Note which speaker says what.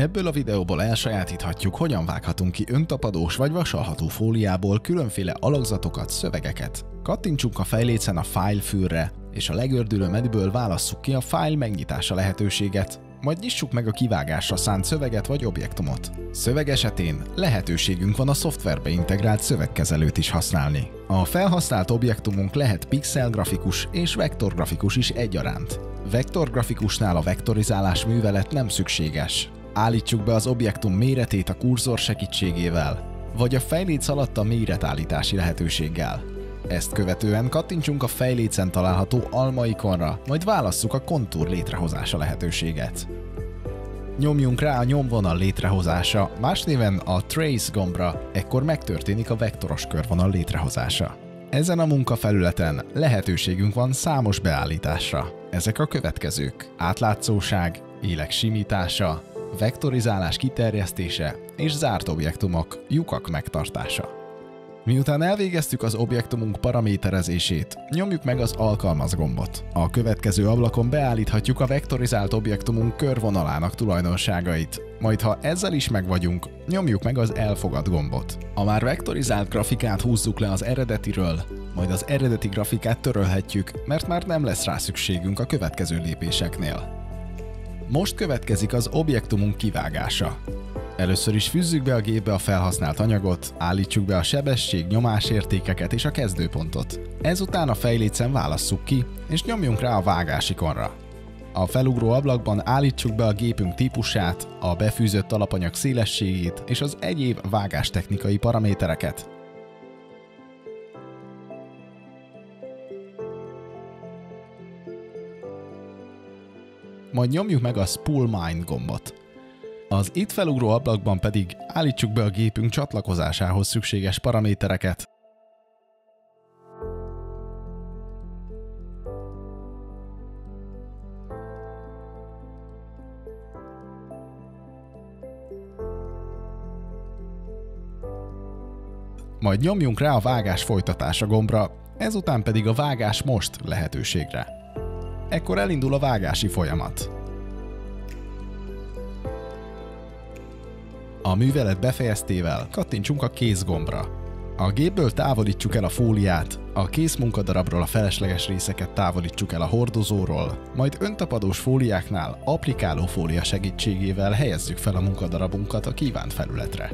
Speaker 1: Ebből a videóból elsajátíthatjuk, hogyan vághatunk ki öntapadós vagy vasalható fóliából különféle alakzatokat, szövegeket. Kattintsunk a fejlécen a File fülre, és a legördülő menüből válasszuk ki a File megnyitása lehetőséget, majd nyissuk meg a kivágásra szánt szöveget vagy objektumot. Szöveg esetén lehetőségünk van a szoftverbe integrált szövegkezelőt is használni. A felhasznált objektumunk lehet pixelgrafikus és vektorgrafikus is egyaránt. Vektorgrafikusnál a vektorizálás művelet nem szükséges. Állítsuk be az objektum méretét a kurzor segítségével, vagy a fejléc alatt a méretállítási lehetőséggel. Ezt követően kattintsunk a fejlécen található alma ikonra, majd válasszuk a kontúr létrehozása lehetőséget. Nyomjunk rá a nyomvonal létrehozása, más néven a Trace gombra, ekkor megtörténik a vektoros körvonal létrehozása. Ezen a munkafelületen lehetőségünk van számos beállításra. Ezek a következők: átlátszóság, élek simítása, vektorizálás kiterjesztése és zárt objektumok, lyukak megtartása. Miután elvégeztük az objektumunk paraméterezését, nyomjuk meg az Alkalmaz gombot. A következő ablakon beállíthatjuk a vektorizált objektumunk körvonalának tulajdonságait, majd ha ezzel is megvagyunk, nyomjuk meg az Elfogad gombot. A már vektorizált grafikát húzzuk le az eredetiről, majd az eredeti grafikát törölhetjük, mert már nem lesz rá szükségünk a következő lépéseknél. Most következik az objektumunk kivágása. Először is fűzzük be a gépbe a felhasznált anyagot, állítsuk be a sebesség, nyomásértékeket és a kezdőpontot. Ezután a fejlécen válasszuk ki, és nyomjunk rá a vágás ikonra. A felugró ablakban állítsuk be a gépünk típusát, a befűzött alapanyag szélességét és az egyéb vágástechnikai paramétereket. Majd nyomjuk meg a Spool Mind gombot. Az itt felugró ablakban pedig állítsuk be a gépünk csatlakozásához szükséges paramétereket. Majd nyomjunk rá a vágás folytatása gombra, ezután pedig a vágás most lehetőségre. Ekkor elindul a vágási folyamat. A művelet befejeztével kattintsunk a kész gombra. A gépből távolítsuk el a fóliát, a kész munkadarabról a felesleges részeket távolítsuk el a hordozóról, majd öntapadós fóliáknál applikáló fólia segítségével helyezzük fel a munkadarabunkat a kívánt felületre.